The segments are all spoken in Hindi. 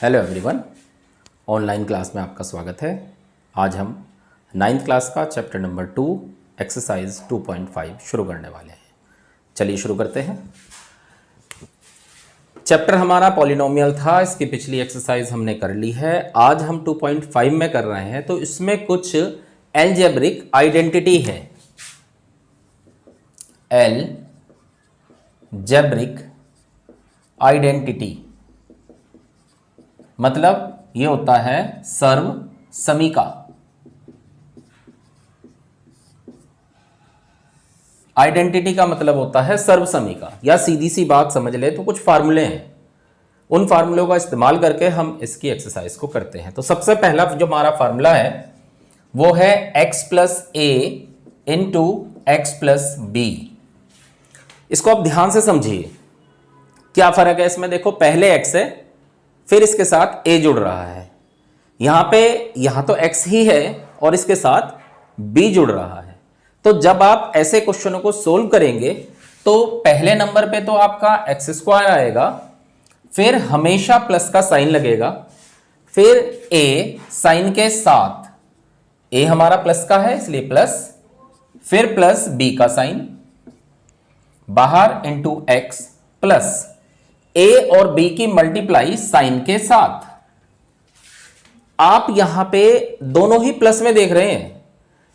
हेलो एवरीवन, ऑनलाइन क्लास में आपका स्वागत है। आज हम 9th क्लास का चैप्टर नंबर 2 एक्सरसाइज 2.5 शुरू करने वाले हैं। चलिए शुरू करते हैं। चैप्टर हमारा पॉलिनोमियल था, इसकी पिछली एक्सरसाइज हमने कर ली है। आज हम 2.5 में कर रहे हैं, तो इसमें कुछ एलजेब्रिक आइडेंटिटी है। एलजेब्रिक आइडेंटिटी मतलब ये होता है सर्व समीका। आइडेंटिटी का मतलब होता है सर्व समीका, या सीधी सी बात समझ ले तो कुछ फार्मूले हैं, उन फार्मूलों का इस्तेमाल करके हम इसकी एक्सरसाइज को करते हैं। तो सबसे पहला जो हमारा फार्मूला है वो है x plus A into X plus B. इसको आप ध्यान से समझिए, क्या फर्क है इसमें। देखो, पहले x है, फिर इसके साथ a जुड़ रहा है। यहां तो x ही है और इसके साथ b जुड़ रहा है। तो जब आप ऐसे क्वेश्चनों को सोल्व करेंगे तो पहले नंबर पे तो आपका एक्स स्क्वायर आएगा, फिर हमेशा प्लस का साइन लगेगा, फिर a साइन के साथ, a हमारा प्लस का है इसलिए प्लस, फिर प्लस b का साइन बाहर इंटू एक्स प्लस a और b की मल्टीप्लाई साइन के साथ। आप यहां पे दोनों ही प्लस में देख रहे हैं,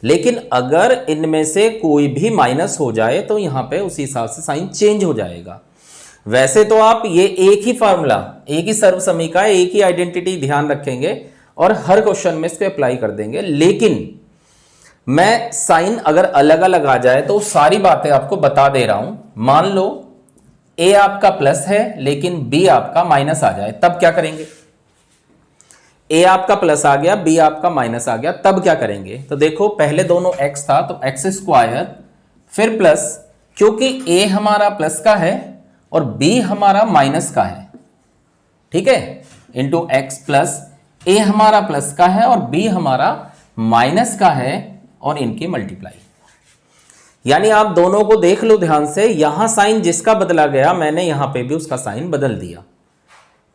लेकिन अगर इनमें से कोई भी माइनस हो जाए तो यहां पे उसी हिसाब से साइन चेंज हो जाएगा। वैसे तो आप ये एक ही फार्मूला, एक ही सर्व समीका, एक ही आइडेंटिटी ध्यान रखेंगे और हर क्वेश्चन में इसको अप्लाई कर देंगे, लेकिन मैं साइन अगर अलग अलग आ जाए तो सारी बातें आपको बता दे रहा हूं। मान लो a आपका प्लस है लेकिन b आपका माइनस आ जाए, तब क्या करेंगे। a आपका प्लस आ गया, b आपका माइनस आ गया, तब क्या करेंगे। तो देखो, पहले दोनों x था तो एक्स स्क्वायर, फिर प्लस, क्योंकि a हमारा प्लस का है और b हमारा माइनस का है, ठीक है, इंटू एक्स प्लस a हमारा प्लस का है और b हमारा माइनस का है और इनकी मल्टीप्लाई। यानी आप दोनों को देख लो ध्यान से, यहां साइन जिसका बदला गया मैंने यहां पे भी उसका साइन बदल दिया।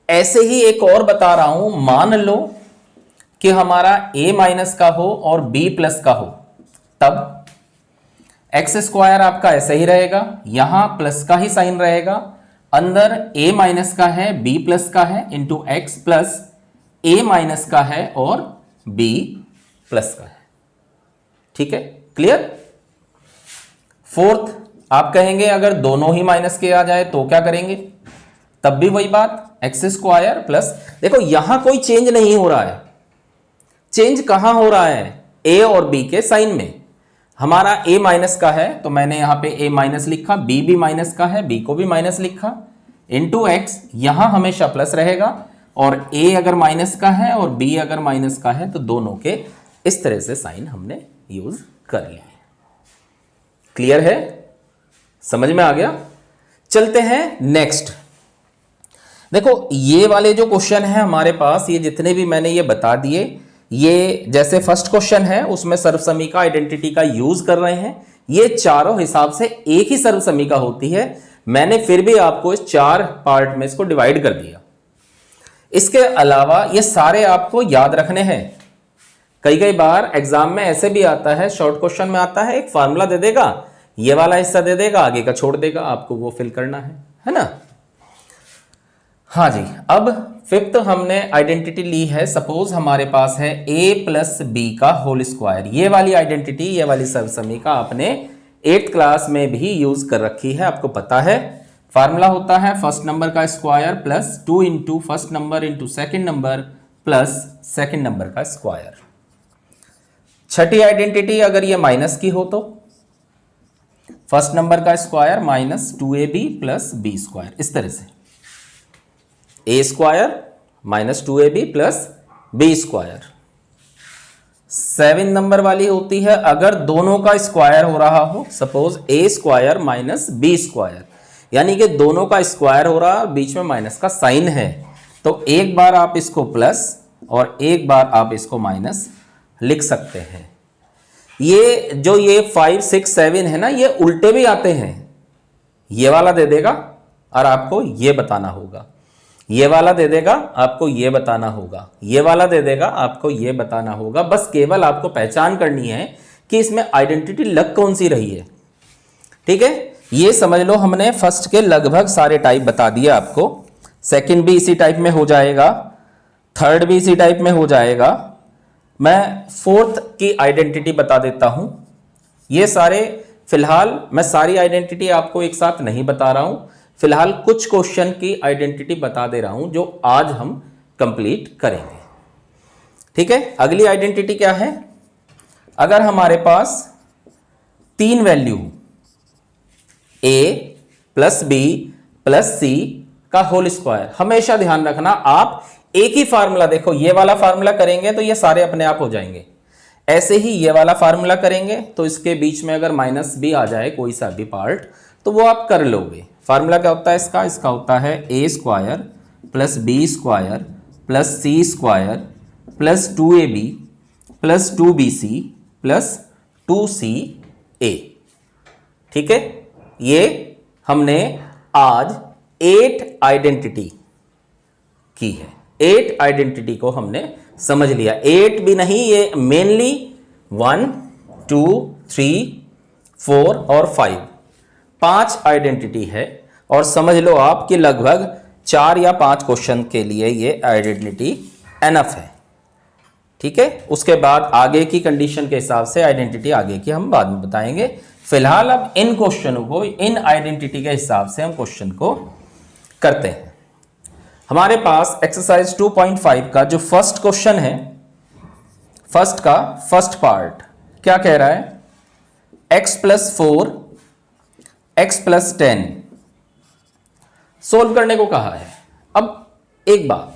ऐसे ही एक और बता रहा हूं, मान लो कि हमारा a माइनस का हो और b प्लस का हो, तब एक्स स्क्वायर आपका ऐसे ही रहेगा, यहां प्लस का ही साइन रहेगा, अंदर a माइनस का है b प्लस का है into X plus a minus का है और b प्लस का है। ठीक है, क्लियर। फोर्थ, आप कहेंगे अगर दोनों ही माइनस के आ जाए तो क्या करेंगे, तब भी वही बात, एक्स स्क्वायर प्लस, देखो यहां कोई चेंज नहीं हो रहा है। चेंज कहां हो रहा है, a और b के साइन में। हमारा a माइनस का है तो मैंने यहां पे a माइनस लिखा, b भी माइनस का है, b को भी माइनस लिखा, इंटू एक्स, यहां हमेशा प्लस रहेगा, और a अगर माइनस का है और b अगर माइनस का है तो दोनों के इस तरह से साइन हमने यूज कर लिए। क्लियर है, समझ में आ गया। चलते हैं नेक्स्ट। देखो, ये वाले जो क्वेश्चन है हमारे पास, ये जितने भी मैंने ये बता दिए, ये जैसे फर्स्ट क्वेश्चन है उसमें सर्व समीका आइडेंटिटी का यूज कर रहे हैं। ये चारों हिसाब से एक ही सर्व समीका होती है, मैंने फिर भी आपको इस चार पार्ट में इसको डिवाइड कर दिया। इसके अलावा ये सारे आपको याद रखने हैं। कई बार एग्जाम में ऐसे भी आता है, शॉर्ट क्वेश्चन में आता है, एक फार्मूला दे देगा, ये वाला हिस्सा दे देगा, आगे का छोड़ देगा, आपको वो फिल करना है ना। हाँ जी, अब फिफ्थ हमने आइडेंटिटी ली है। सपोज हमारे पास है a प्लस बी का होल स्क्वायर। ये वाली आइडेंटिटी, ये वाली सर्व समीका आपने 8th क्लास में भी यूज कर रखी है, आपको पता है। फार्मूला होता है फर्स्ट नंबर का square plus 2 into first number into second number plus second number का स्क्वायर। छठी आइडेंटिटी, अगर ये माइनस की हो तो फर्स्ट नंबर का square minus 2ab plus B square, इस तरह से a square minus 2ab plus B square. 7 number वाली होती है अगर दोनों का स्क्वायर हो रहा हो, suppose a square minus B square, यानी कि दोनों का स्क्वायर हो रहा है, बीच में माइनस का साइन है, तो एक बार आप इसको प्लस और एक बार आप इसको माइनस लिख सकते हैं। ये जो ये 5, 6, 7 है ना, ये उल्टे भी आते हैं। ये वाला दे देगा और आपको ये बताना होगा। ये वाला दे देगा, आपको ये बताना होगा, ये वाला दे देगा, आपको ये बताना होगा। बस केवल आपको पहचान करनी है कि इसमें आइडेंटिटी लग कौन सी रही है। ठीक है, ये समझ लो हमने फर्स्ट के लगभग सारे टाइप बता दिए आपको। सेकंड भी इसी टाइप में हो जाएगा, थर्ड भी इसी टाइप में हो जाएगा। मैं फोर्थ की आइडेंटिटी बता देता हूं। ये सारे फिलहाल मैं सारी आइडेंटिटी आपको एक साथ नहीं बता रहा हूं, फिलहाल कुछ क्वेश्चन की आइडेंटिटी बता दे रहा हूं जो आज हम कंप्लीट करेंगे। ठीक है, अगली आइडेंटिटी क्या है? अगर हमारे पास 3 value a plus B plus C का होल स्क्वायर, हमेशा ध्यान रखना आप एक ही फार्मूला, देखो ये वाला फार्मूला करेंगे तो ये सारे अपने आप हो जाएंगे। ऐसे ही ये वाला फार्मूला करेंगे तो इसके बीच में अगर माइनस बी आ जाए कोई सा भी पार्ट तो वो आप कर लोगे। फार्मूला क्या होता है इसका? इसका होता है A square plus B square plus C square plus 2ab plus 2bc plus 2ca। ठीक है, ये हमने आज 8 आइडेंटिटी की है। 8 आइडेंटिटी को हमने समझ लिया। 8 भी नहीं, ये मेनली 1 2 3 4 और 5 आइडेंटिटी है। और समझ लो आप कि लगभग 4 या 5 क्वेश्चन के लिए ये आइडेंटिटी एनफ है। ठीक है, उसके बाद आगे की कंडीशन के हिसाब से आइडेंटिटी आगे की हम बाद में बताएंगे। फिलहाल अब इन क्वेश्चनों को, इन आइडेंटिटी के हिसाब से हम क्वेश्चन को करते हैं। हमारे पास एक्सरसाइज 2.5 का जो फर्स्ट क्वेश्चन है, फर्स्ट का फर्स्ट पार्ट क्या कह रहा है? x plus 4 x plus 10 solve करने को कहा है। अब एक बात,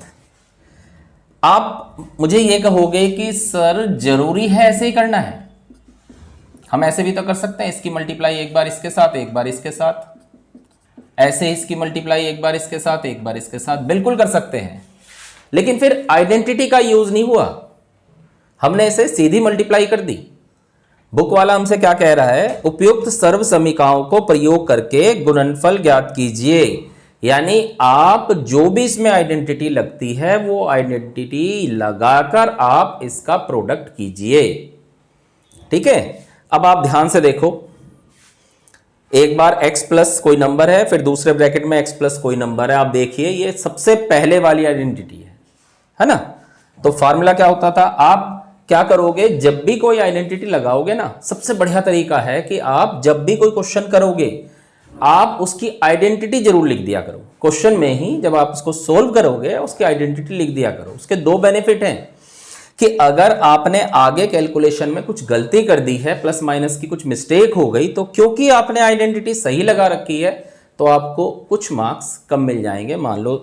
आप मुझे ये कहोगे कि सर जरूरी है ऐसे ही करना है? हम ऐसे भी तो कर सकते हैं, इसकी मल्टीप्लाई एक बार इसके साथ एक बार इसके साथ, ऐसे इसकी मल्टीप्लाई एक बार इसके साथ एक बार इसके साथ, बिल्कुल कर सकते हैं। लेकिन फिर आइडेंटिटी का यूज नहीं हुआ, हमने इसे सीधी मल्टीप्लाई कर दी। बुक वाला हमसे क्या कह रहा है? उपयुक्त सर्व समीकरणों को प्रयोग करके गुणनफल ज्ञात कीजिए। यानी आप जो भी इसमें आइडेंटिटी लगती है वो आइडेंटिटी लगाकर आप इसका प्रोडक्ट कीजिए। ठीक है, अब आप ध्यान से देखो, एक बार x प्लस कोई नंबर है, फिर दूसरे ब्रैकेट में x प्लस कोई नंबर है। आप देखिए ये सबसे पहले वाली आइडेंटिटी है ना? तो फार्मूला क्या होता था? आप क्या करोगे, जब भी कोई आइडेंटिटी लगाओगे ना, सबसे बढ़िया तरीका है कि आप जब भी कोई क्वेश्चन करोगे आप उसकी आइडेंटिटी जरूर लिख दिया करो। क्वेश्चन में ही जब आप उसको सोल्व करोगे उसकी आइडेंटिटी लिख दिया करो। उसके 2 बेनिफिट हैं कि अगर आपने आगे कैलकुलेशन में कुछ गलती कर दी है, प्लस माइनस की कुछ मिस्टेक हो गई, तो क्योंकि आपने आइडेंटिटी सही लगा रखी है तो आपको कुछ मार्क्स कम मिल जाएंगे। मान लो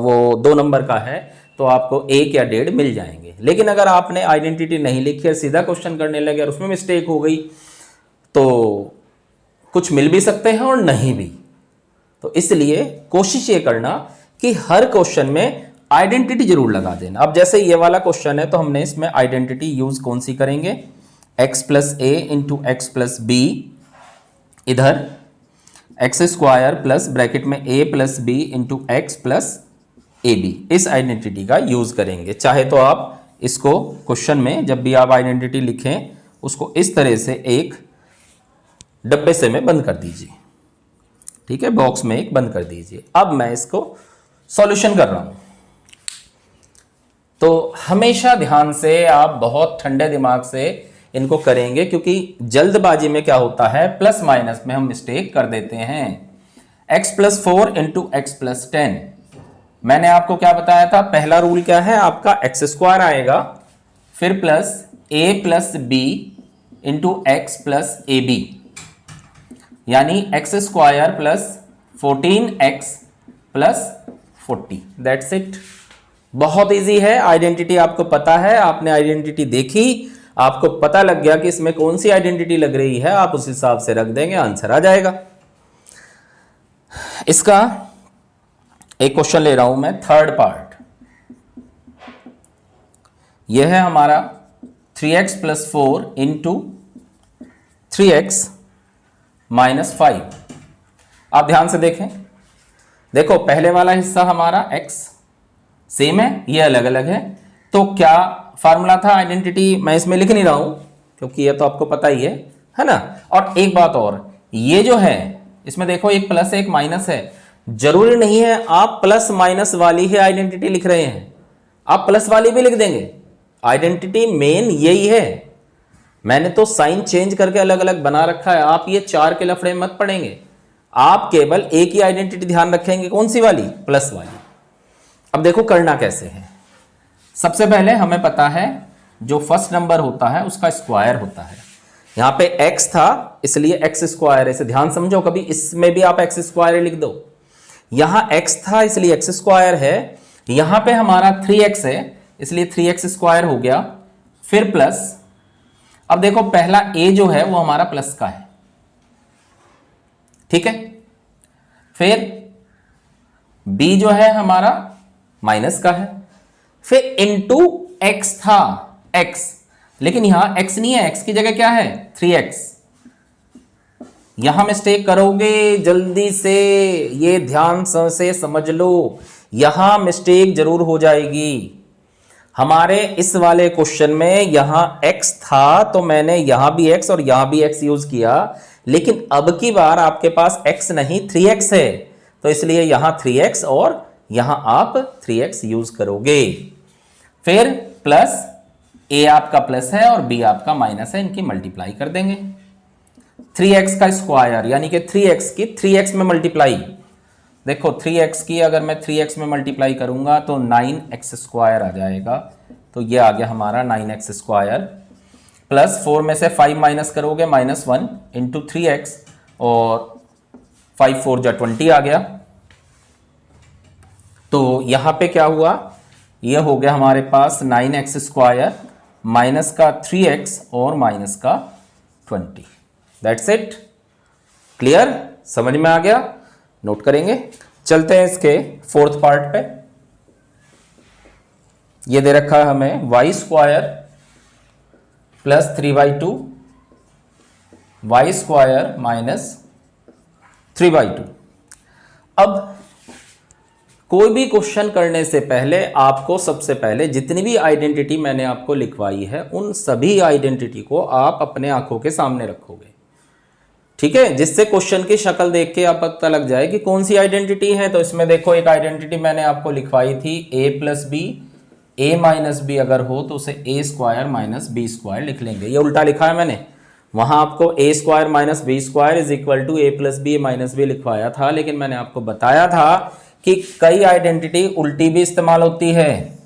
वो 2 नंबर का है तो आपको 1 या 1.5 मिल जाएंगे। लेकिन अगर आपने आइडेंटिटी नहीं लिखी और सीधा क्वेश्चन करने लगे और उसमें मिस्टेक हो गई तो कुछ मिल भी सकते हैं और नहीं भी। तो इसलिए कोशिश ये करना कि हर क्वेश्चन में आइडेंटिटी जरूर लगा देना। अब जैसे ये वाला क्वेश्चन है तो हमने इसमें आइडेंटिटी यूज कौन सी करेंगे? x plus A into X plus B, इधर एक्स स्क्वायर प्लस ब्रैकेट में a plus B into X plus A B, इस आइडेंटिटी का यूज करेंगे। चाहे तो आप इसको क्वेश्चन में जब भी आप आइडेंटिटी लिखें उसको इस तरह से एक डब्बे से में बंद कर दीजिए। ठीक है, बॉक्स में एक बंद कर दीजिए। अब मैं इसको सॉल्यूशन कर रहा हूं, तो हमेशा ध्यान से आप बहुत ठंडे दिमाग से इनको करेंगे, क्योंकि जल्दबाजी में क्या होता है, प्लस माइनस में हम मिस्टेक कर देते हैं। x plus 4 into X plus 10, मैंने आपको क्या बताया था? पहला रूल क्या है आपका? एक्स स्क्वायर आएगा, फिर plus a plus B into X plus A B, यानी X square plus 14x plus 40। That's it. बहुत इजी है। आइडेंटिटी आपको पता है, आपने आइडेंटिटी देखी, आपको पता लग गया कि इसमें कौन सी आइडेंटिटी लग रही है, आप उस हिसाब से रख देंगे, आंसर आ जाएगा। इसका एक क्वेश्चन ले रहा हूं मैं, थर्ड पार्ट। यह है हमारा 3x plus 4 into 3x minus 5। आप ध्यान से देखें, देखो पहले वाला हिस्सा हमारा x सेम है, ये अलग अलग है। तो क्या फार्मूला था आइडेंटिटी, मैं इसमें लिख नहीं रहा हूं क्योंकि ये तो आपको पता ही है ना। और एक बात और, ये जो है इसमें देखो एक प्लस है एक माइनस है, जरूरी नहीं है आप प्लस माइनस वाली ही आइडेंटिटी लिख रहे हैं, आप प्लस वाली भी लिख देंगे। आइडेंटिटी मेन यही है, मैंने तो साइन चेंज करके अलग अलग बना रखा है, आप ये चार के लफड़े मत पड़ेंगे, आप केवल एक ही आइडेंटिटी ध्यान रखेंगे, कौन सी वाली, प्लस वाली। अब देखो करना कैसे है। सबसे पहले हमें पता है जो फर्स्ट नंबर होता है उसका स्क्वायर होता है। यहां पे x था इसलिए x स्क्वायर, इसे ध्यान समझो, कभी इसमें भी आप x स्क्वायर लिख दो। यहां x था इसलिए x स्क्वायर है, यहां पे हमारा 3x है इसलिए 3x स्क्वायर हो गया, फिर प्लस। अब देखो पहला a जो है वो हमारा प्लस का है, ठीक है, फिर b जो है हमारा माइनस का है, फिर इंटू x था x, लेकिन यहां x नहीं है, x की जगह क्या है 3x। यहां मिस्टेक करोगे जल्दी से, ये ध्यान से समझ लो, यहां मिस्टेक जरूर हो जाएगी। हमारे इस वाले क्वेश्चन में यहां x था तो मैंने यहां भी x और यहां भी x यूज किया, लेकिन अब की बार आपके पास x नहीं 3x है, तो इसलिए यहां 3x और यहां आप 3x यूज करोगे। फिर प्लस a आपका प्लस है और b आपका माइनस है, इनकी मल्टीप्लाई कर देंगे। 3x का स्क्वायर यानी कि 3x की 3x में मल्टीप्लाई, देखो 3x की अगर मैं 3x में मल्टीप्लाई करूंगा तो 9x स्क्वायर आ जाएगा, तो ये आ गया हमारा 9x स्क्वायर, प्लस 4 में से 5 माइनस करोगे -1 इंटू 3x और 5 4 जा 20 आ गया। तो यहां पे क्या हुआ, ये हो गया हमारे पास 9x स्क्वायर माइनस का 3x और माइनस का 20। दैट्स इट, क्लियर, समझ में आ गया, नोट करेंगे। चलते हैं इसके फोर्थ पार्ट पे। ये दे रखा है हमें Y square plus 3/2 Y square minus 3/2। अब कोई भी क्वेश्चन करने से पहले आपको सबसे पहले जितनी भी आइडेंटिटी मैंने आपको लिखवाई है उन सभी आइडेंटिटी को आप अपने आंखों के सामने रखोगे, ठीक है, जिससे क्वेश्चन की शक्ल देख के आप पता लग जाए कि कौन सी आइडेंटिटी है। तो इसमें देखो एक आइडेंटिटी मैंने आपको लिखवाई थी a plus B, a minus B अगर हो तो उसे a square minus B square लिख लेंगे। ये उल्टा लिखा है मैंने, वहां आपको a square minus B square is equal to a plus B minus B लिखवाया था, लेकिन मैंने आपको बताया था कि कई आइडेंटिटी उल्टी भी इस्तेमाल होती है।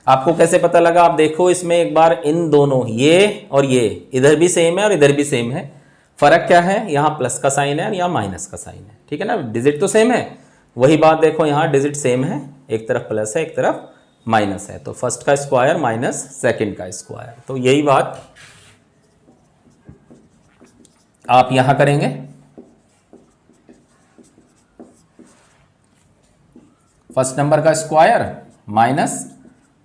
आपको कैसे पता लगा, आप देखो इसमें एक बार इन दोनों ये और ये इधर भी सेम है और इधर भी सेम है, फर्क क्या है, यहाँ प्लस का साइन है और यहाँ माइनस का साइन है, ठीक है ना, डिजिट तो सेम है। वही बात देखो यहाँ डिजिट सेम है, एक तरफ प्लस है एक तरफ माइनस है, तो फर्स्ट का स्क्वायर माइनस सेकंड का स्क्वायर। तो यही बात आप यहां करेंगे। फर्स्ट नंबर का स्क्वायर माइनस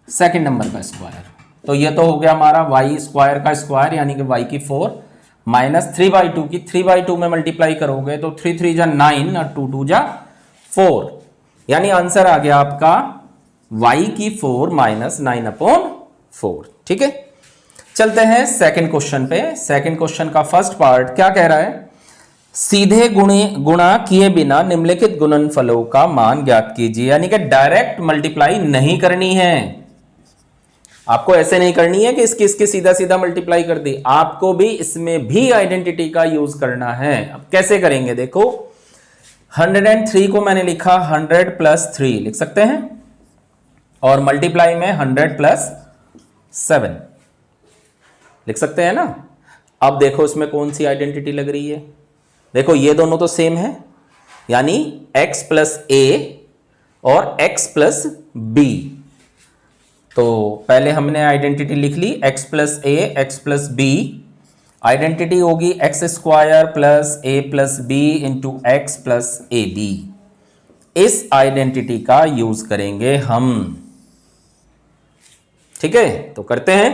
सेकंड नंबर का स्क्वायर, तो ये तो हो गया हमारा वाई स्क्वायर का स्क्वायर यानी कि वाई की 4 माइनस 3/2 की 3/2 में मल्टीप्लाई करोगे तो 3 3 जा 9 और 2 2 जा 4, यानी आंसर आ गया आपका y की 4 माइनस 9/4, ठीक है। चलते हैं सेकंड क्वेश्चन पे। सेकंड क्वेश्चन का फर्स्ट पार्ट क्या कह रहा है, सीधे गुणा किए बिना निम्नलिखित गुणनफलों का मान ज्ञात कीजिए, यानी कि डायरेक्ट मल्टीप्लाई नहीं करनी है, आपको ऐसे नहीं करनी है कि इसकी इसकी सीधा सीधा मल्टीप्लाई कर दी, आपको भी इसमें भी आइडेंटिटी का यूज करना है। अब कैसे करेंगे, देखो 103 को मैंने लिखा 100 प्लस 3 लिख सकते हैं और मल्टीप्लाई में 100 प्लस 7 लिख सकते हैं ना। अब देखो इसमें कौन सी आइडेंटिटी लग रही है, देखो ये दोनों तो सेम है, यानी x प्लस a और x प्लस b। तो पहले हमने आइडेंटिटी लिख ली x plus a x plus b, identity होगी x square plus a plus b into X plus A B. इस आइडेंटिटी का यूज करेंगे हम, ठीक है, तो करते हैं।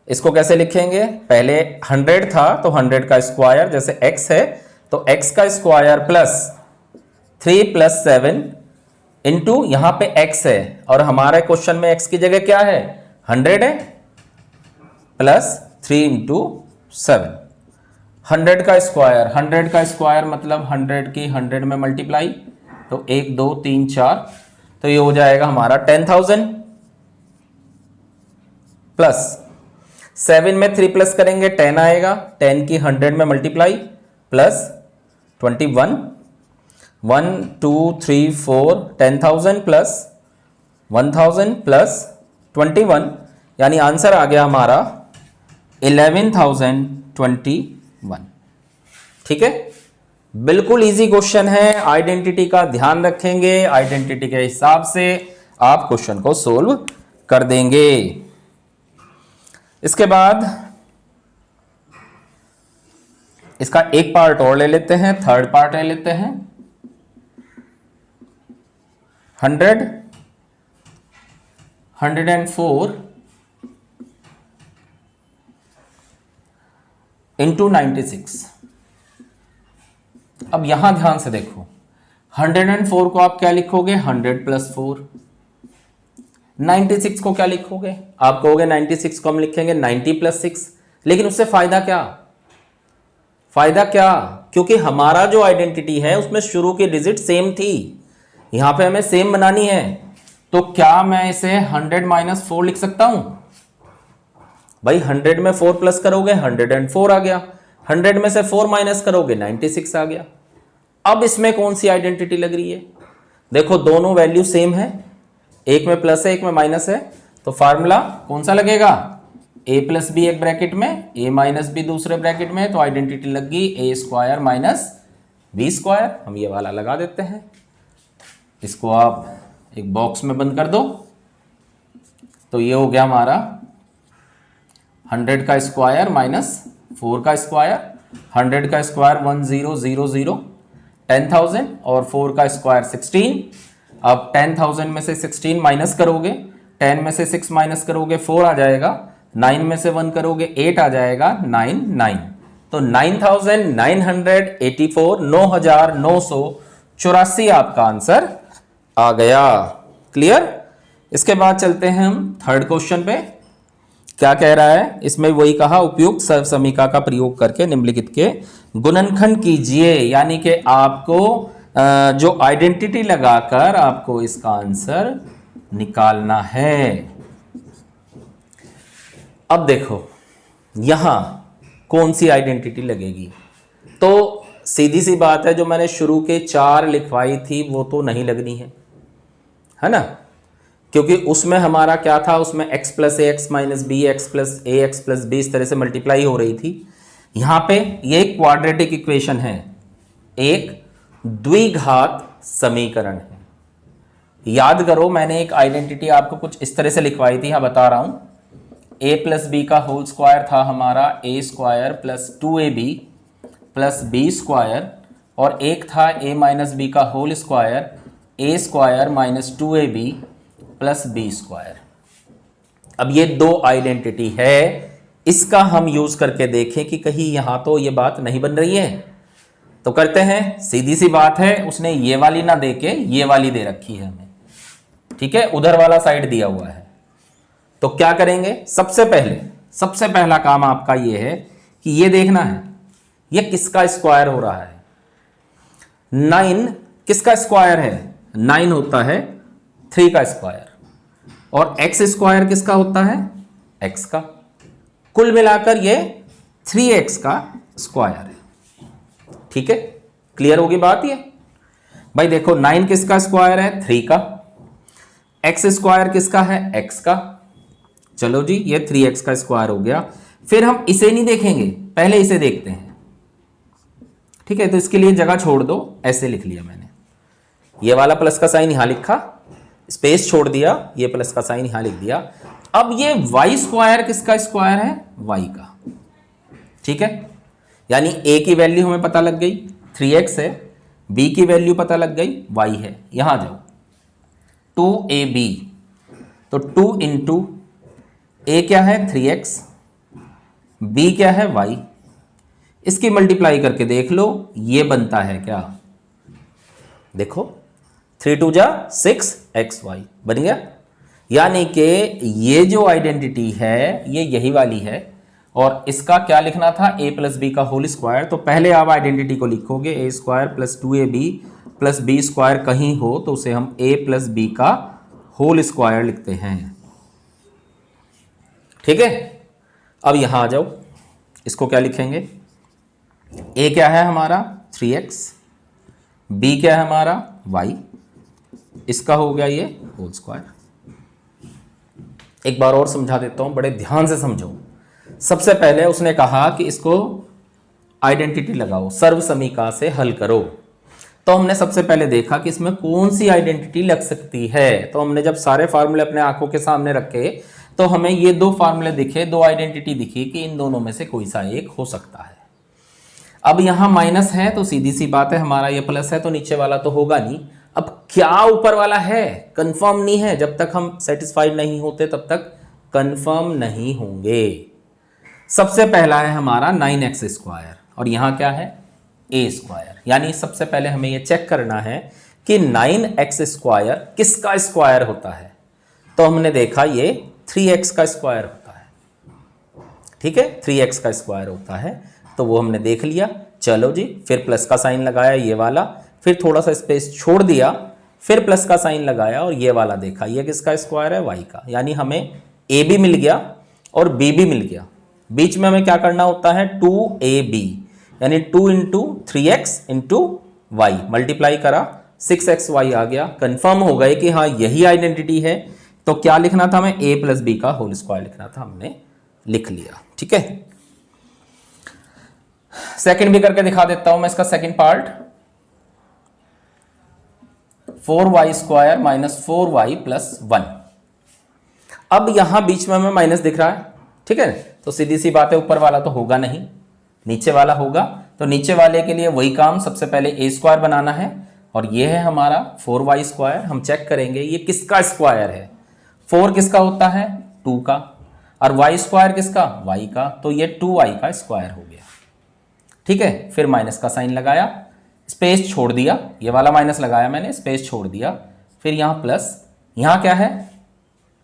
इसको कैसे लिखेंगे, पहले 100 था तो 100 का स्क्वायर, जैसे x है तो x का स्क्वायर प्लस 3 प्लस 7 इनटू यहां पे x है और हमारे क्वेश्चन में x की जगह क्या है 100 है, प्लस 3 इंटू 7, 100 का स्क्वायर, 100 का स्क्वायर मतलब 100 की 100 में मल्टीप्लाई, तो 1 2 3 4, तो ये हो जाएगा हमारा 10,000 प्लस 7 में 3 प्लस करेंगे 10 आएगा, 10 की 100 में मल्टीप्लाई प्लस 21, 1 2 3 4, 10,000 प्लस 1,000 प्लस 21, यानी आंसर आ गया हमारा 11,021। ठीक है, बिल्कुल इजी क्वेश्चन है, आइडेंटिटी का ध्यान रखेंगे, आइडेंटिटी के हिसाब से आप क्वेश्चन को सोल्व कर देंगे। इसके बाद इसका एक पार्ट और ले लेते हैं, थर्ड पार्ट ले लेते हैं। 100, 104 इंटू 96। अब यहां ध्यान से देखो, 104 को आप क्या लिखोगे 100 प्लस 4, 96 को क्या लिखोगे, आप कहोगे 96 को हम लिखेंगे 90 प्लस 6, लेकिन उससे फायदा क्या, फायदा क्या, क्योंकि हमारा जो आइडेंटिटी है उसमें शुरू की डिजिट सेम थी, यहां पे हमें सेम बनानी है, तो क्या मैं इसे 100 माइनस 4 लिख सकता हूं, भाई 100 में 4 प्लस करोगे 104 आ गया, 100 में से 4 माइनस करोगे 96 आ गया। अब इसमें कौन सी आइडेंटिटी लग रही है, देखो दोनों वैल्यू सेम है, एक में प्लस है एक में माइनस है, तो फार्मूला कौन सा लगेगा, a प्लस बी एक ब्रैकेट में, a माइनस बी दूसरे ब्रैकेट में, तो आइडेंटिटी लग गई ए स्क्वायर माइनस बी स्क्वायर। हम ये वाला लगा देते हैं, इसको आप एक बॉक्स में बंद कर दो, तो ये हो गया हमारा 100 का स्क्वायर माइनस 4 का स्क्वायर, 100 का स्क्वायर 1000, 10,000 और 4 का स्क्वायर 16। अब 10,000 में से 16 माइनस करोगे, 10 में से 6 माइनस करोगे 4 आ जाएगा, 9 में से 1 करोगे 8 आ जाएगा, 9 तो 9,984, 9,984 आपका आंसर आ गया। क्लियर। इसके बाद चलते हैं हम थर्ड क्वेश्चन पे, क्या कह रहा है, इसमें वही कहा उपयुक्त सर्वसमीका का प्रयोग करके निम्नलिखित के गुणनखंड कीजिए, यानी कि आपको जो आइडेंटिटी लगाकर आपको इसका आंसर निकालना है। अब देखो यहां कौन सी आइडेंटिटी लगेगी, तो सीधी सी बात है, जो मैंने शुरू के 4 लिखवाई थी वो तो नहीं लगनी है ना, क्योंकि उसमें हमारा क्या था, उसमें x plus A X minus B X plus A X plus B इस तरह से मल्टीप्लाई हो रही थी। यहां पे ये क्वाड्रेटिक इक्वेशन है, एक द्विघात समीकरण है। याद करो मैंने एक आइडेंटिटी आपको कुछ इस तरह से लिखवाई थी, यहां बता रहा हूं, a प्लस बी का होल स्क्वायर था हमारा a square plus 2ab plus B square, और एक था a माइनस बी का whole square a square minus 2ab plus B square. अब ये दो आइडेंटिटी है, इसका हम यूज करके देखें कि कहीं यहां तो ये बात नहीं बन रही है, तो करते हैं। सीधी सी बात है, उसने ये वाली ना दे के ये वाली दे रखी है हमें, ठीक है, उधर वाला साइड दिया हुआ है, तो क्या करेंगे, सबसे पहला काम आपका ये है कि ये देखना है ये किसका स्क्वायर हो रहा है। 9 किसका स्क्वायर है, 9 होता है 3 का स्क्वायर, और x स्क्वायर किसका होता है, x का, कुल मिलाकर ये 3x का स्क्वायर है। ठीक है, क्लियर होगी बात ये। भाई देखो 9 किसका स्क्वायर है, 3 का, x स्क्वायर किसका है, x का, चलो जी ये 3x का स्क्वायर हो गया। फिर हम इसे नहीं देखेंगे, पहले इसे देखते हैं, ठीक है, तो इसके लिए जगह छोड़ दो, ऐसे लिख लिया मैंने, ये वाला प्लस का साइन यहां लिखा, स्पेस छोड़ दिया, ये प्लस का साइन यहां लिख दिया। अब ये y स्क्वायर किसका स्क्वायर है, y का, ठीक है, यानी a की वैल्यू हमें पता लग गई 3x है, b की वैल्यू पता लग गई y है, यहां जाओ 2ab, तो 2 इंटू a क्या है 3x, b क्या है y, इसकी मल्टीप्लाई करके देख लो, ये बनता है क्या, देखो 3 2 जा 6xy बन गया। यानी कि ये जो आइडेंटिटी है ये यही वाली है और इसका क्या लिखना था, a प्लस बी का होल स्क्वायर। तो पहले आप आइडेंटिटी को लिखोगे a square plus 2ab plus B square कहीं हो तो उसे हम a प्लस बी का होल स्क्वायर लिखते हैं। ठीक है, अब यहां आ जाओ, इसको क्या लिखेंगे, a क्या है हमारा 3x, b क्या है हमारा y, इसका हो गया ये होल स्क्वायर। एक बार और समझा देता हूं, बड़े ध्यान से समझो। सबसे पहले उसने कहा कि इसको आइडेंटिटी लगाओ, सर्व समीकरण से हल करो। तो हमने सबसे पहले देखा कि इसमें कौन सी आइडेंटिटी लग सकती है। तो हमने जब सारे फार्मूले अपने आंखों के सामने रखे तो हमें ये दो फार्मूले दिखे, दो आइडेंटिटी दिखी कि इन दोनों में से कोई सा एक हो सकता है। अब यहां माइनस है तो सीधी सी बात है हमारा ये प्लस है तो नीचे वाला तो होगा नहीं। अब क्या ऊपर वाला है कंफर्म नहीं है, जब तक हम सेटिस्फाइड नहीं होते तब तक कंफर्म नहीं होंगे। सबसे पहला है हमारा 9x स्क्वायर और यहां क्या है a स्क्वायर। यानी सबसे पहले हमें यह चेक करना है कि 9x स्क्वायर किसका स्क्वायर होता है। तो हमने देखा ये 3x का स्क्वायर होता है। ठीक है, 3x का स्क्वायर होता है तो वो हमने देख लिया। चलो जी, फिर प्लस का साइन लगाया ये वाला, फिर थोड़ा सा स्पेस छोड़ दिया, फिर प्लस का साइन लगाया और ये वाला देखा ये किसका स्क्वायर है, y का। यानी हमें a भी मिल गया और b भी मिल गया। बीच में हमें क्या करना होता है 2ab, यानी 2 into 3x into y multiply करा 6xy आ गया। कंफर्म हो गए कि हाँ यही आइडेंटिटी है। तो क्या लिखना था, हमें a प्लस बी का होल स्क्वायर लिखना था, हमने लिख लिया। ठीक है, सेकंड भी करके दिखा देता हूं मैं इसका second part. 4y square minus 4y plus 1। अब यहां बीच में हमें माइनस दिख रहा है। ठीक है, तो सीधी सी बात है ऊपर वाला तो होगा नहीं, नीचे वाला होगा। तो नीचे वाले के लिए वही काम, सबसे पहले a स्क्वायर बनाना है और ये है हमारा 4y स्क्वायर। हम चेक करेंगे ये किसका स्क्वायर है। 4 किसका होता है 2 का और y स्क्वायर किसका y का, तो ये 2y का स्क्वायर हो गया। ठीक है, फिर माइनस का साइन लगाया, स्पेस छोड़ दिया, ये वाला माइनस लगाया मैंने, स्पेस छोड़ दिया, फिर यहां प्लस, यहां क्या है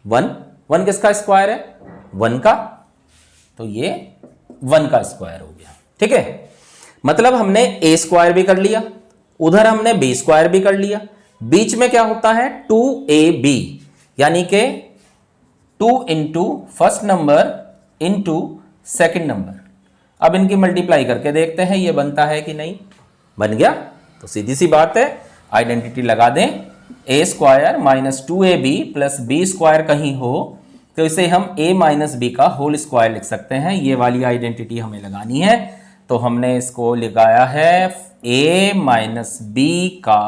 1, 1 किसका स्क्वायर है 1 का, तो ये 1 का स्क्वायर हो गया। ठीक है, मतलब हमने a स्क्वायर भी कर लिया, उधर हमने b स्क्वायर भी कर लिया। बीच में क्या होता है 2ab, यानी कि 2 into first number into second number. अब इनकी मल्टीप्लाई करके देखते हैं ये बनता है कि नहीं, बन गया। तो सीधी सी बात है आइडेंटिटी लगा दें, a square minus 2ab plus b square कहीं हो तो इसे हम a माइनस बी का होल स्क्वायर लिख सकते हैं। ये वाली आइडेंटिटी हमें लगानी है तो हमने इसको लगाया है a माइनस बी का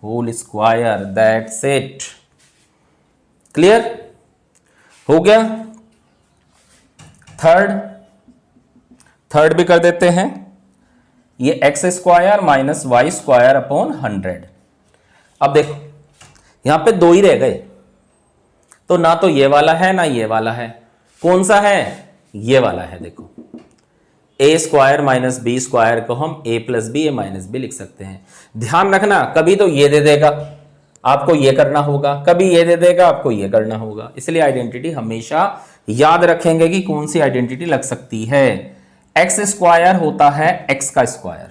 whole square. That's it, clear हो गया। थर्ड भी कर देते हैं, ये X square minus Y square upon 100। अब देखो यहां पे दो ही रह गए, तो ना तो ये वाला है ना ये वाला है। कौन सा है, ये वाला है। देखो ए स्क्वायर माइनस बी स्क्वायर को हम ए प्लस बी ए माइनस बी लिख सकते हैं। ध्यान रखना, कभी तो ये दे देगा आपको ये करना होगा, कभी ये दे देगा आपको ये करना होगा। इसलिए आइडेंटिटी हमेशा याद रखेंगे कि कौन सी आइडेंटिटी लग सकती है। एक्स स्क्वायर होता है एक्स का स्क्वायर,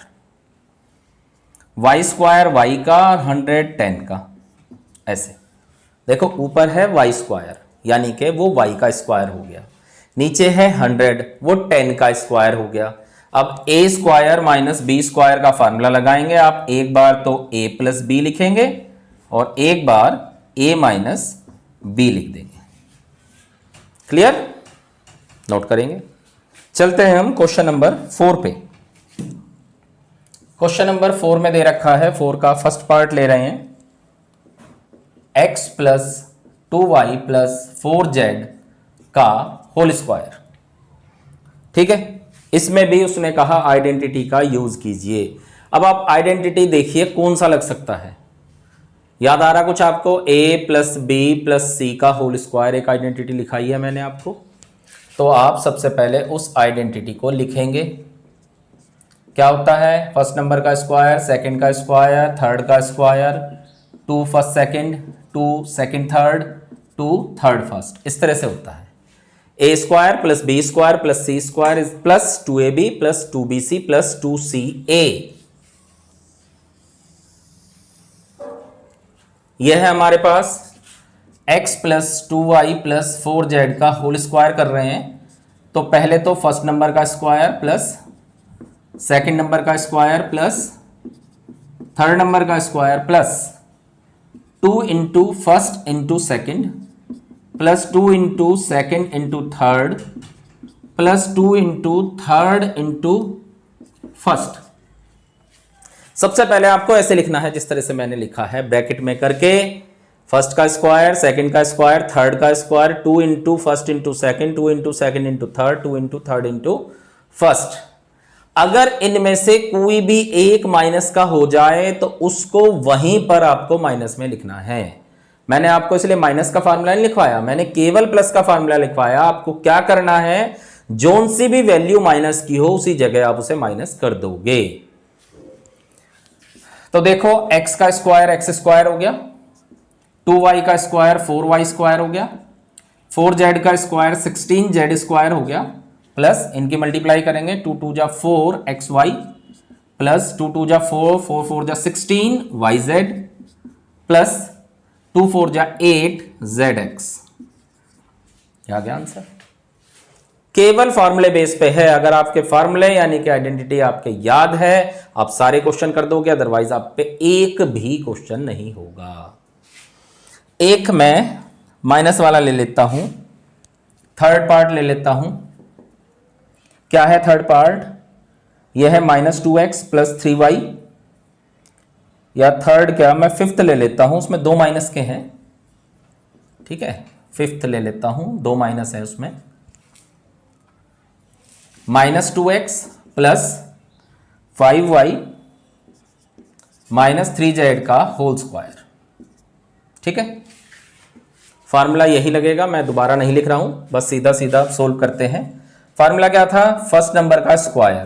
वाई स्क्वायर वाई का और 110 का। ऐसे देखो ऊपर है वाई स्क्वायर यानी कि वो वाई का स्क्वायर हो गया, नीचे है 100 वो 10 का स्क्वायर हो गया। अब ए स्क्वायर माइनस बी स्क्वायर का फार्मूला लगाएंगे आप। एक बार तो ए प्लस बी लिखेंगे और एक बार ए माइनस बी लिख देंगे। क्लियर, नोट करेंगे। चलते हैं हम क्वेश्चन नंबर 4 पे। क्वेश्चन नंबर 4 में दे रखा है, 4 का फर्स्ट पार्ट ले रहे हैं, x plus 2y plus 4z का होल स्क्वायर। ठीक है, इसमें भी उसने कहा आइडेंटिटी का यूज कीजिए। अब आप आइडेंटिटी देखिए कौन सा लग सकता है। याद आ रहा कुछ आपको, a plus B plus C का होल स्क्वायर एक आइडेंटिटी लिखाई है मैंने आपको। तो आप सबसे पहले उस आइडेंटिटी को लिखेंगे। क्या होता है, फर्स्ट नंबर का स्क्वायर, सेकंड का स्क्वायर, थर्ड का square two first second, two second third, two third first, इस तरह से होता है। A square plus B square plus C square plus 2ab plus 2bc plus 2ca। यह है हमारे पास x plus 2y plus 4z का होल स्क्वायर कर रहे हैं। तो पहले तो फर्स्ट नंबर का स्क्वायर प्लस सेकंड नंबर का स्क्वायर प्लस थर्ड नंबर का square plus 2 into first into second plus 2 into second into third plus 2 into third into first. सबसे पहले आपको ऐसे लिखना है जिस तरह से मैंने लिखा है, ब्रैकेट में करके फर्स्ट का स्क्वायर, सेकंड का स्क्वायर, थर्ड का square, 2 into first into second, 2 into second into third, 2 into third into first. अगर इनमें से कोई भी एक माइनस का हो जाए तो उसको वहीं पर आपको माइनस में लिखना है। मैंने आपको इसलिए माइनस का फार्मूला नहीं लिखवाया, मैंने केवल प्लस का फार्मूला लिखवाया। आपको क्या करना है, जोन सी भी वैल्यू माइनस की हो उसी जगह आप उसे माइनस कर दोगे। तो देखो x का स्क्वायर x स्क्वायर हो गया, 2y का स्क्वायर 4y स्क्वायर हो गया, 4z का स्क्वायर 16z स्क्वायर हो गया, प्लस इनकी मल्टीप्लाई करेंगे 2 2 जा 4xy प्लस 2 2 जा 4 4 4 जा 16yz प्लस 2 4 जा 8zx। क्या गया आंसर? केवल फॉर्मूले बेस पे है। अगर आपके फॉर्मूले यानी कि आइडेंटिटी आपके याद है आप सारे क्वेश्चन कर दोगे, अदरवाइज आप पे एक भी क्वेश्चन नहीं होगा। एक मैं माइनस वाला ले लेता हूं, थर्ड पार्ट ले लेता हूं। क्या है थर्ड पार्ट? यह है -2x प्लस 3y, या थर्ड क्या मैं फिफ्थ ले लेता हूं, उसमें 2 माइनस के हैं, ठीक है, फिफ्थ ले लेता हूं, 2 माइनस है उसमें। -2x plus 5y minus 3z का होल स्क्वायर, ठीक है। फार्मूला यही लगेगा, मैं दोबारा नहीं लिख रहा हूं, बस सीधा सीधा सोल्व करते हैं। फार्मूला क्या था? फर्स्ट नंबर का स्क्वायर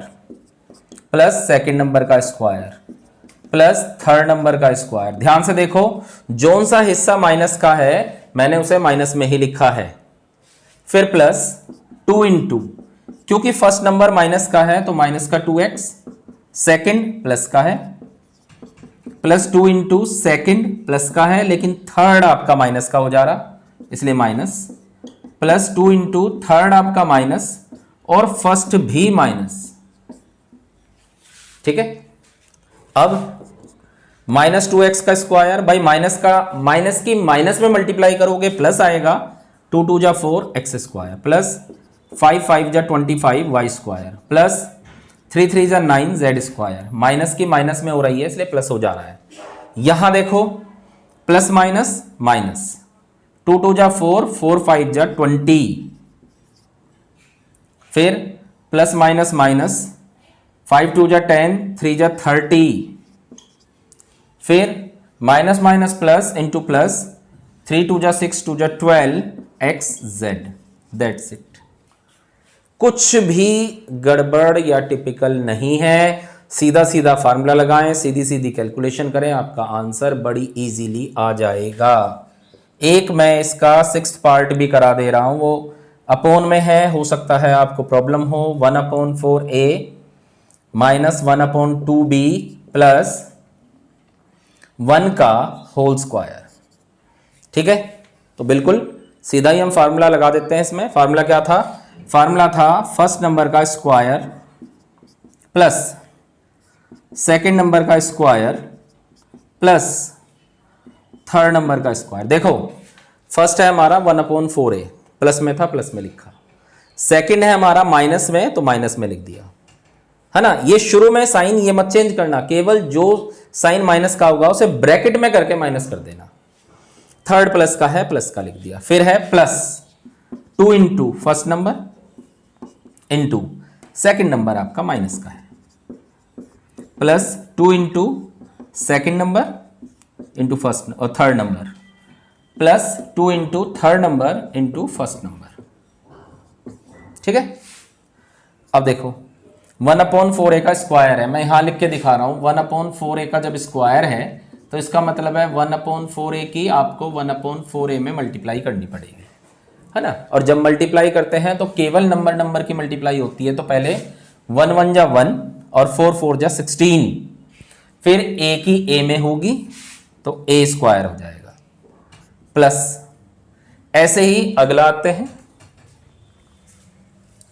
प्लस सेकंड नंबर का स्क्वायर प्लस थर्ड नंबर का स्क्वायर। ध्यान से देखो, जोन सा हिस्सा माइनस का है मैंने उसे माइनस में ही लिखा है, फिर प्लस 2 इंटू, क्योंकि फर्स्ट नंबर माइनस का है तो माइनस का 2x, सेकंड प्लस का है प्लस 2 इंटू सेकेंड प्लस का है, लेकिन थर्ड आपका माइनस का हो जा रहा इसलिए माइनस, प्लस 2 इंटू थर्ड आपका माइनस और फर्स्ट भी माइनस, ठीक है। अब -2x का स्क्वायर भाई माइनस का, माइनस की माइनस में मल्टीप्लाई करोगे प्लस आएगा, 2 2 जा 4x स्क्वायर प्लस 5 5 जा 25 y स्क्वायर प्लस 3 3 जा 9 z स्क्वायर। माइनस की माइनस में हो रही है इसलिए प्लस हो जा रहा है। यहां देखो प्लस माइनस माइनस, 2 2 जा 4 4 5 जा 20, फिर प्लस माइनस माइनस, 5 2 जा 10 3 जा 30, फिर minus minus plus into plus, 3 2 जा 6 2 जा 12 xz। That's it. कुछ भी गड़बड़ या टिपिकल नहीं है। सीधा सीधा फार्मूला लगाएं, सीधी सीधी कैलकुलेशन करें, आपका आंसर बड़ी इजीली आ जाएगा। एक मैं इसका 6th पार्ट भी करा दे रहा हूं, वो अपोन में है, हो सकता है आपको प्रॉब्लम हो। 1/4a माइनस 1/2b प्लस 1 का होल स्क्वायर, ठीक है। तो बिल्कुल सीधा ही हम फार्मूला लगा देते हैं इसमें। फार्मूला क्या था? फार्मूला था फर्स्ट नंबर का स्क्वायर प्लस सेकंड नंबर का स्क्वायर प्लस थर्ड नंबर का स्क्वायर। देखो फर्स्ट है हमारा 1/4a, प्लस में था प्लस में लिखा, सेकंड है हमारा माइनस में तो माइनस में लिख दिया, है ना। ये शुरू में साइन ये मत चेंज करना, केवल जो साइन माइनस का होगा उसे ब्रैकेट में करके माइनस कर देना। थर्ड प्लस का है, प्लस का लिख दिया, फिर है plus 2 into first number into second number आपका माइनस का है, plus 2 into second number into first और third number, plus 2 into third number into first number, ठीक है। अब देखो 1/4a का स्क्वायर है, मैं यहां लिख के दिखा रहा हूं। 1/4a का जब स्क्वायर है तो इसका मतलब है 1/4a की आपको 1/4a में मल्टीप्लाई करनी पड़ेगी, है ना। और जब मल्टीप्लाई करते हैं तो केवल नंबर की मल्टीप्लाई होती है, तो पहले 1 1 जा 1 और 4 4 जा 16, फिर a की a में होगी तो a स्क्वायर हो जाएगा, प्लस ऐसे ही अगला आते हैं।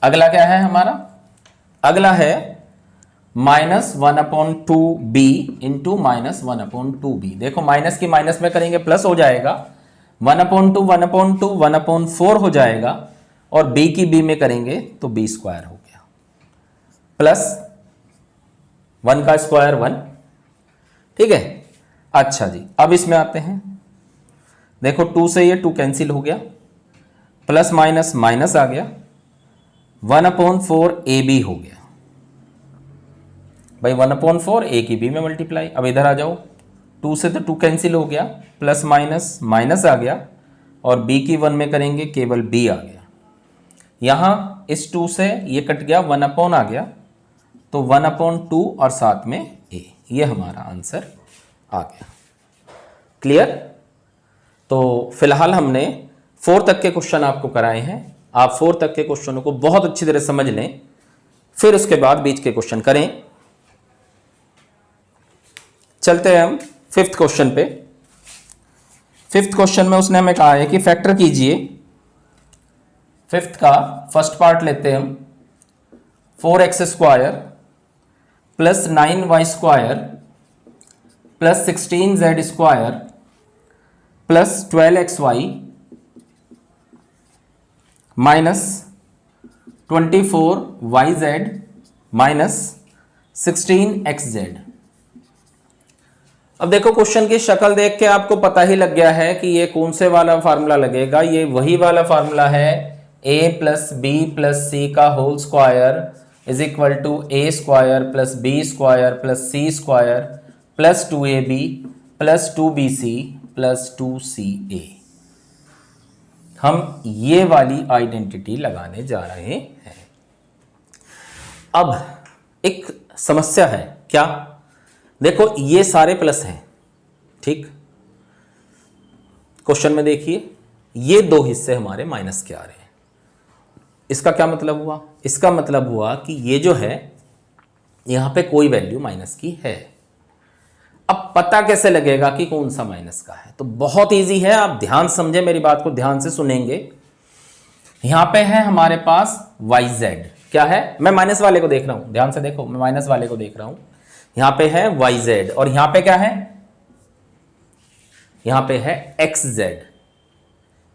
अगला क्या है हमारा, अगला है -1/2b इंटू -1/2b। देखो माइनस की माइनस में करेंगे प्लस हो जाएगा, 1/2 1/2 1/4 हो जाएगा, और b की b में करेंगे तो b स्क्वायर हो गया, प्लस 1 का स्क्वायर 1, ठीक है। अच्छा जी, अब इसमें आते हैं। देखो 2 से ये 2 कैंसिल हो गया, प्लस माइनस माइनस आ गया, 1/4 ab हो गया भाई, 1/4 a की b में मल्टीप्लाई। अब इधर आ जाओ, 2 से तो 2 कैंसिल हो गया, प्लस माइनस माइनस आ गया, और b की 1 में करेंगे केवल b आ गया। यहाँ इस 2 से ये कट गया, 1/, आ गया, तो 1/2 और साथ में a, ये हमारा आंसर आ गया। क्लियर। तो फिलहाल हमने 4 तक के क्वेश्चन आपको कराए हैं। आप 4 तक के क्वेश्चनों को बहुत अच्छी तरह समझ लें, फिर उसके बाद बीच के क्वेश्चन करें। चलते हैं हम 5th क्वेश्चन पे। 5th क्वेश्चन में उसने हमें कहा है कि फैक्टर कीजिए। 5th का फर्स्ट पार्ट लेते हैं हम, 4x square plus 9y square plus 16z square plus 12xy minus 24yz minus 16xz। अब देखो क्वेश्चन की शक्ल देख के आपको पता ही लग गया है कि ये कौन से वाला फार्मूला लगेगा। ये वही वाला फार्मूला है, a plus B plus C का whole square is equal to a square plus B square plus C square plus 2ab plus 2bc plus 2ca। हम ये वाली आइडेंटिटी लगाने जा रहे हैं। अब एक समस्या है, क्या? देखो ये सारे प्लस हैं, ठीक। क्वेश्चन में देखिए ये 2 हिस्से हमारे माइनस के आ रहे हैं। इसका क्या मतलब हुआ? इसका मतलब हुआ कि ये जो है यहां पे कोई वैल्यू माइनस की है। अब पता कैसे लगेगा कि कौन सा माइनस का है? तो बहुत इजी है, आप ध्यान समझे, मेरी बात को ध्यान से सुनेंगे। यहां पे है हमारे पास yz, क्या है? मैं माइनस वाले को देख रहा हूं, ध्यान से देखो, मैं माइनस वाले को देख रहा हूं। यहां पे है yz और यहां पे क्या है? यहां पे है xz।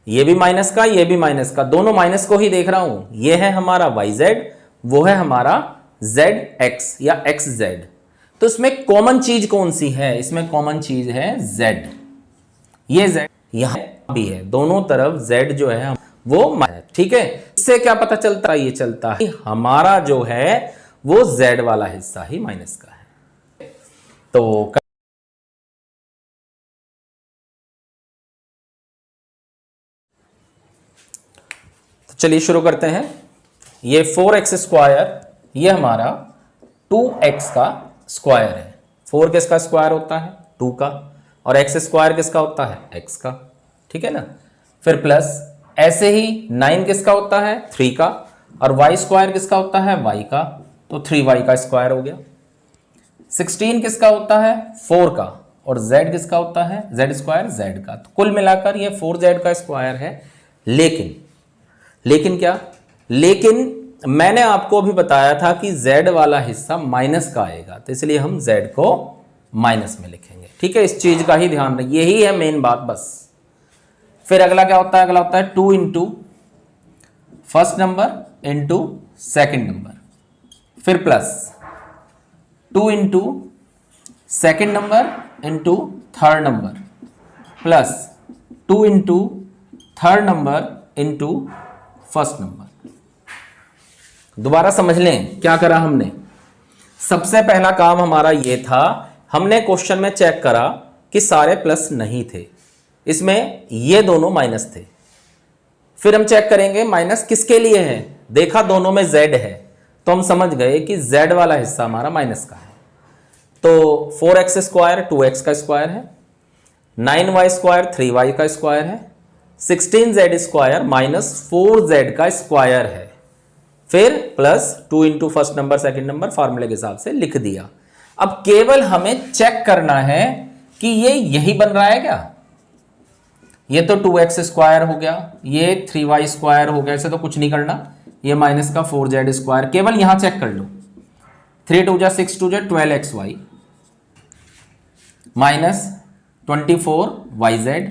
ये भी माइनस का, ये भी माइनस का, दोनों माइनस को ही देख रहा हूं। ये है हमारा yz, वो है हमारा zx या xz। तो इसमें कॉमन चीज कौन सी है? इसमें कॉमन चीज है z। ये z यहां भी है, दोनों तरफ z जो है वो है, ठीक है। इससे क्या पता चलता है? ये चलता है हमारा जो है वो z वाला हिस्सा ही माइनस का है। तो चलिए शुरू करते हैं। ये 4x स्क्वायर, ये हमारा 2x का स्क्वायर है। 4 किसका स्क्वायर होता है? 2 का। और x स्क्वायर किसका होता है? x का, ठीक है ना। फिर प्लस ऐसे ही 9 किसका होता है? 3 का। और y स्क्वायर किसका होता है? y का, तो 3y का स्क्वायर हो गया। 16 किसका होता है? 4 का। और z किसका होता है? z स्क्वायर z का। तो कुल मिलाकर ये 4z का स्क्वायर है। लेकिन क्या? लेकिन मैंने आपको अभी बताया था कि z वाला हिस्सा माइनस का आएगा, तो इसलिए हम z को माइनस में लिखेंगे, ठीक है। इस चीज का ही ध्यान रखिए, यही है मेन बात बस। फिर अगला क्या होता है? अगला होता है 2 into first number into second number, फिर plus 2 into second number into third number, plus 2 into third number into first number. दोबारा समझ लें क्या करा हमने। सबसे पहला काम हमारा ये था, हमने क्वेश्चन में चेक करा कि सारे प्लस नहीं थे, इसमें ये दोनों माइनस थे। फिर हम चेक करेंगे माइनस किसके लिए है। देखा दोनों में z है, तो हम समझ गए कि z वाला हिस्सा हमारा माइनस का है। तो 4x स्क्वायर 2x का स्क्वायर है, 9y स्क्वायर 3y का स्क्वायर है, 16z स्क्वायर माइनस 4z का स्क्वायर है, फिर plus 2 into first number second number फार्मूले के हिसाब से लिख दिया। अब केवल हमें चेक करना है कि ये यही बन रहा है क्या। ये तो 2x स्क्वायर हो गया, ये 3y स्क्वायर हो गया, ऐसे तो कुछ नहीं करना, ये माइनस का 4z स्क्वायर, केवल यहां चेक कर लो। 3 2 जा 6 2 जा 12xy minus 24yz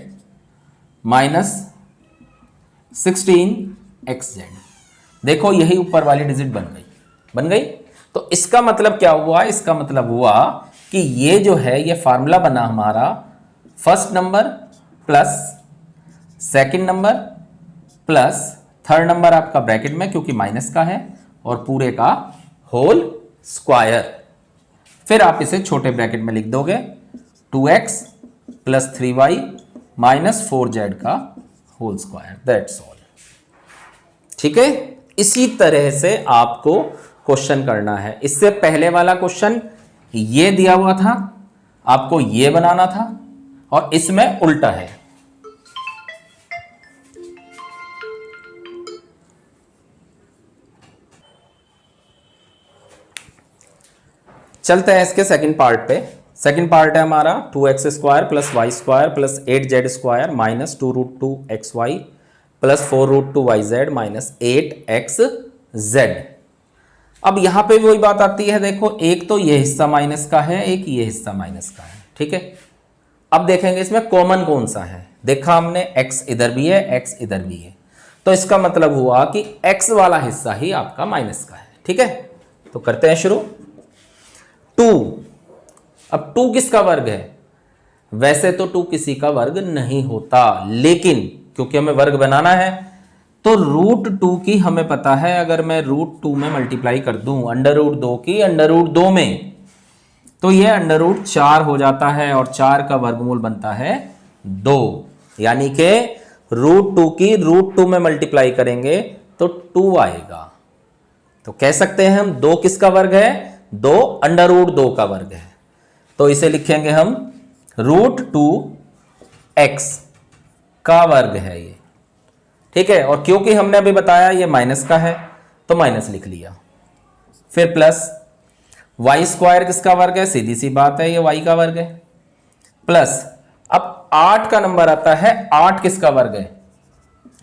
minus 16xz। देखो यही ऊपर वाली डिजिट बन गई। तो इसका मतलब क्या हुआ, इसका मतलब हुआ कि ये जो है ये फार्मूला बना हमारा first number plus second number plus third number आपका ब्रैकेट में क्योंकि माइनस का है और पूरे का होल स्क्वायर। फिर आप इसे छोटे ब्रैकेट में लिख दोगे 2x plus 3y minus 4z का होल स्क्वायर, दैट्स ऑल। ठीक है, इसी तरह से आपको क्वेश्चन करना है। इससे पहले वाला क्वेश्चन ये दिया हुआ था, आपको ये बनाना था, और इसमें उल्टा है। चलते हैं इसके सेकंड पार्ट पे। सेकंड पार्ट है हमारा 2x square plus Y square plus 8z square minus 2√2xy plus 4√2yz minus 8xz। अब यहां पे वही बात आती है, देखो एक तो ये हिस्सा माइनस का है, एक ये हिस्सा माइनस का है। ठीक है, अब देखेंगे इसमें कॉमन कौन सा है। देखा हमने x इधर भी है, x इधर भी है, तो इसका मतलब हुआ कि x वाला हिस्सा ही आपका माइनस का है। ठीक है, तो करते हैं शुरू। 2, अब 2 किसका वर्ग है? वैसे तो 2 किसी का वर्ग नहीं होता, लेकिन क्योंकि हमें वर्ग बनाना है तो √2 की हमें पता है, अगर मैं √2 में मल्टीप्लाई कर दूं √2 की √2 में, तो ये √4 हो जाता है और 4 का वर्गमूल बनता है 2, यानी कि √2 की √2 में मल्टीप्लाई करेंगे तो 2 आएगा। तो कह सकते हैं हम 2 किसका वर्ग है? 2 √2 का वर्ग है। तो इसे लिखेंगे हम √2x का वर्ग है ये। ठीक है, और क्योंकि हमने अभी बताया ये माइनस का है तो माइनस लिख लिया। फिर प्लस वाई स्क्वायर किसका वर्ग है? सीधी सी बात है, ये वाई का वर्ग है। प्लस अब 8 का नंबर आता है, 8 किसका वर्ग है?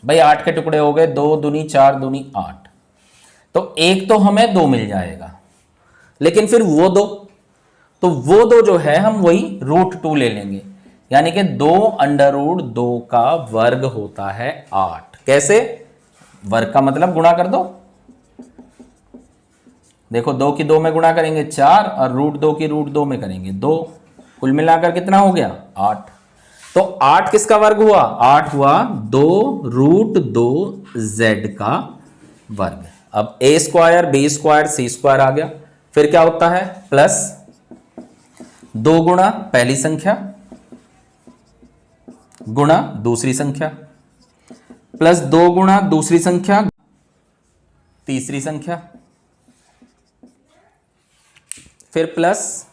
भाई 8 के टुकड़े हो गए, 2 दूनी 4 दूनी 8, तो एक तो हमें 2 मिल जाएगा, लेकिन फिर वो 2, तो वो 2 जो है हम वही √2 ले लेंगे, यानी कि 2 √2 का वर्ग होता है 8। कैसे? वर्ग का मतलब गुणा कर दो। देखो 2 की 2 में गुणा करेंगे 4 और √2 की √2 में करेंगे 2, कुल मिलाकर कितना हो गया? 8। तो 8 किसका वर्ग हुआ? 8 हुआ 2 √2z का वर्ग। अब a square b square c square आ गया, फिर क्या होता है? प्लस 2 गुणा पहली संख्या गुणा दूसरी संख्या प्लस 2 गुणा दूसरी संख्या तीसरी संख्या, फिर प्लस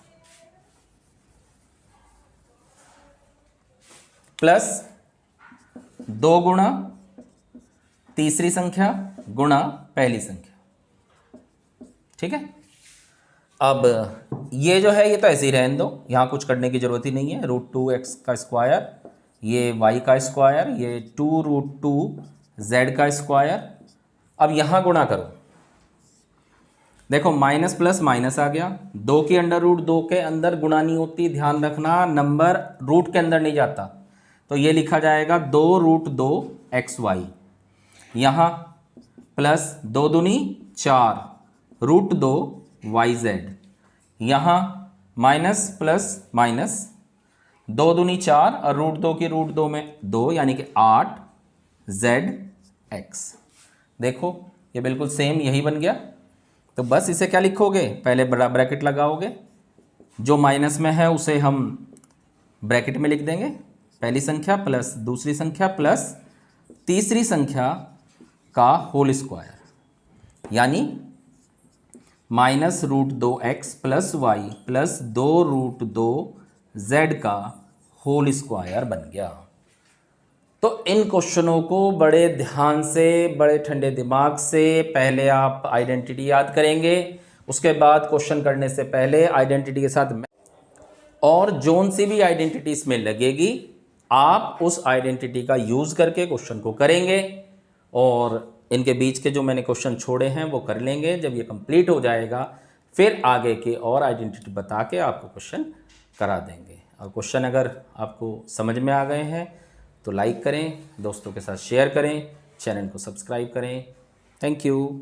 2 गुणा तीसरी संख्या गुणा पहली संख्या। ठीक है, अब ये जो है ये तो ऐसे ही रहने दो, यहां कुछ करने की जरूरत ही नहीं है। √2x का स्क्वायर, ये y का स्क्वायर, ये 2√2z का स्क्वायर। अब यहां गुणा करो, देखो माइनस प्लस माइनस आ गया, 2 की √2 के अंदर गुणा नहीं होती, ध्यान रखना, नंबर रूट के अंदर नहीं जाता, तो ये लिखा जाएगा 2√2xy। यहाँ प्लस 2 दूनी 4 √2yz, यहाँ माइनस प्लस माइनस 2 दूनी 4 और √2 की √2 में 2, यानी कि 8zx। देखो ये बिल्कुल सेम यही बन गया। तो बस इसे क्या लिखोगे? पहले बड़ा ब्रैकेट लगाओगे, जो माइनस में है उसे हम ब्रैकेट में लिख देंगे, पहली संख्या प्लस दूसरी संख्या प्लस तीसरी संख्या का होल स्क्वायर, यानी -√2x plus Y plus 2√2z का होल स्क्वायर बन गया। तो इन क्वेश्चनों को बड़े ध्यान से, बड़े ठंडे दिमाग से पहले आप आइडेंटिटी याद करेंगे, उसके बाद क्वेश्चन करने से पहले आइडेंटिटी के साथ और जोन सी भी आइडेंटिटी इसमें लगेगी, आप उस आइडेंटिटी का यूज़ करके क्वेश्चन को करेंगे और इनके बीच के जो मैंने क्वेश्चन छोड़े हैं वो कर लेंगे। जब ये कंप्लीट हो जाएगा फिर आगे के और आइडेंटिटी बता के आपको क्वेश्चन करा देंगे। और क्वेश्चन अगर आपको समझ में आ गए हैं तो लाइक करें, दोस्तों के साथ शेयर करें, चैनल को सब्सक्राइब करें। Thank you.